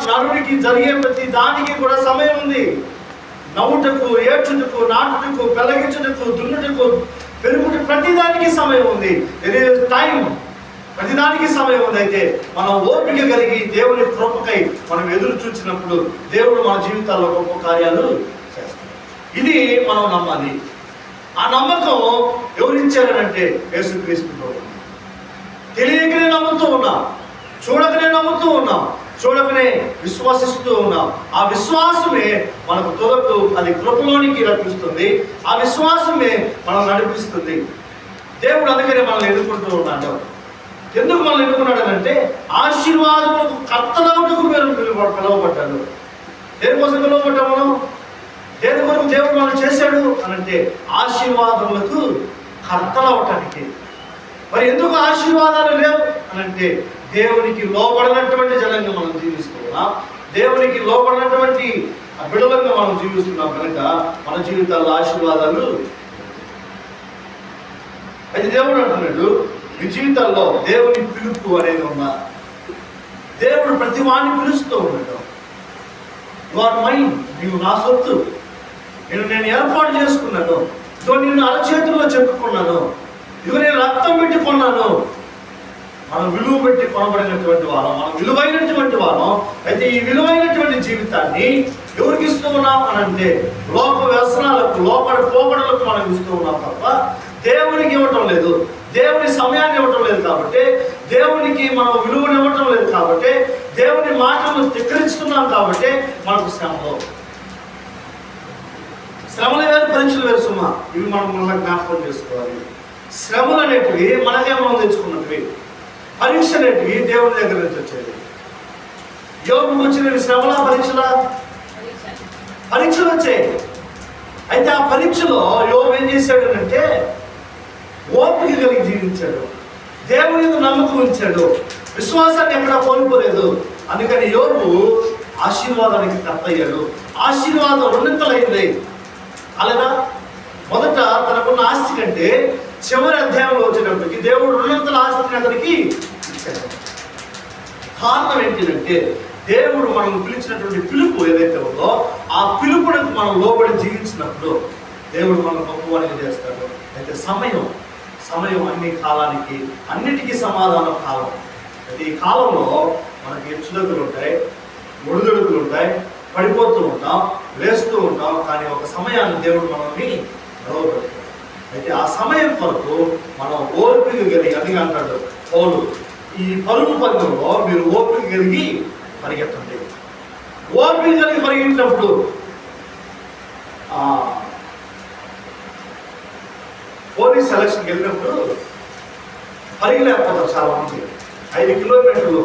నరుడికి జరిగే ప్రతి దానికి కూడా సమయం ఉంది. నవ్వుటకు, ఏడ్చుటకు, నాటుటకు, పెళ్ళగించుటకు, దున్నుటకు, పెరుగుట, ప్రతిదానికి సమయం ఉంది. ఇది టైం, ప్రతిదానికి సమయం ఉంది. అయితే మనం ఓపిక కలిగి దేవుని కృపకై మనం ఎదురు చూసినప్పుడు దేవుడు మన జీవితాల్లో గొప్ప కార్యాలు చేస్తాడు. ఇది మనం నమ్మాలి. ఆ నమ్మకం ఎవరిచ్చారనంటే యేసుక్రీస్తు ప్రభువు. తెలియకనే నమ్ముతూ ఉన్నాం, చూడకనే నమ్ముతూ ఉన్నాం, చూడకనే విశ్వసిస్తూ ఉన్నాం. ఆ విశ్వాసమే మనకు తుదకు అది కృపలోనికి రప్పిస్తుంది. ఆ విశ్వాసమే మనం నడిపిస్తుంది. దేవుడు అందుకనే మనల్ని ఎదుర్కొంటూ ఉన్నాడు. ఎందుకు మనల్ని ఎన్నుకున్నాడు అంటే ఆశీర్వాదములకు కర్తలవుటకు మీరు పిలువబడ్డాడు. దేనికోసం పిలువబడ్డాం మనం? దేని కొరకు దేవుడు మనం చేశాడు అనంటే ఆశీర్వాదములకు కర్తలవటానికి. మరి ఎందుకు ఆశీర్వాదాలు లేవు అనంటే దేవునికి లోబడినటువంటి జనంగా మనం జీవిస్తున్నాం, దేవునికి లోబడినటువంటి బిడలంగా మనం జీవిస్తున్నాం కనుక మన జీవితాల్లో ఆశీర్వాదాలు. అయితే దేవుడు అంటున్నాడు, మీ జీవితాల్లో దేవుని పిలుపు అనేది ఉన్నా. దేవుడు ప్రతి వాడిని పిలుస్తూ ఉన్నాడు. యు ఆర్ మైన్, నీవు నా సొత్తు, నేను ఏర్పాటు చేసుకున్నాను, ఇదిగో నిన్ను అరచేతుల్లో చెప్పుకున్నాను, ఇదిగో నేను రక్తం పెట్టి కొన్నాను. మనం విలువ పెట్టి కొనబడినటువంటి వాళ్ళం, మనం విలువైనటువంటి వాళ్ళం. అయితే ఈ విలువైనటువంటి జీవితాన్ని ఎవరికి ఇస్తూ ఉన్నాం అనంటే లోక వ్యసనాలకు, లోపల పోకడలకు మనం ఇస్తూ ఉన్నాం తప్ప దేవునికి ఇవ్వటం లేదు. దేవుని సమయాన్ని ఇవ్వటం లేదు కాబట్టి, దేవునికి మనం విలువను ఇవ్వటం లేదు కాబట్టి, దేవుని మాటలను ధిక్కరిస్తున్నాం కాబట్టి మనకు శ్రమలు వేరు, పరీక్షలు వేరు సుమా. ఇవి మనం మళ్ళీ జ్ఞాపకం చేసుకోవాలి. శ్రమలు అనేటివి మనకే మనం తెచ్చుకున్నవి, పరీక్ష అనేటివి దేవుని దగ్గర నుంచి వచ్చేది. యోగుకు వచ్చినవి శ్రమల పరీక్షలా? పరీక్షలు వచ్చాయి. అయితే ఆ పరీక్షలో యోగు ఏం చేశాడు అంటే ఓపిక కలిగి జీవించాడు, దేవుని మీద నమ్మకం ఉంచాడు, విశ్వాసాన్ని ఎక్కడా కోల్పోలేదు. అందుకని యోగు ఆశీర్వాదానికి కర్త అయ్యాడు. ఆశీర్వాదం రెండింతలైంది. అలాగా మొదట తనకున్న ఆస్తి కంటే చివరి అధ్యాయంలో వచ్చేటప్పటికి దేవుడు రెండంతల ఆస్తిని అతనికి ఇచ్చాడు. కారణం ఏంటంటే దేవుడు మనం పిలిచినటువంటి పిలుపు ఏదైతే ఉందో ఆ పిలుపునికి మనం లోబడి జీవించినప్పుడు దేవుడు మనం గొప్పవాడిని చేస్తాడు. అయితే సమయం అన్ని కాలానికి, అన్నిటికీ సమాధానం కాలం. అయితే ఈ కాలంలో మనకి హెచ్చుదగ్గులు ఉంటాయి, ఒడిదుడుకులు ఉంటాయి, పడిపోతూ ఉంటాం, లేస్తూ ఉంటాం. కానీ ఒక సమయాన్ని దేవుడు మనల్ని నిలవబెడతాడు. అయితే ఆ సమయం కొరకు మనం ఓపిక కలిగి, అందుకే అంటాడు పౌలు, ఈ పరుగు పందెంలో మీరు ఓపిక కలిగి పరిగెత్తండి. ఓపిక కలిగి పరిగెత్తినప్పుడు పోలీస్ సెలక్షన్కి వెళ్ళినప్పుడు పరిగెలేకపోతారు చాలా మంది. 5 కిలోమీటర్లు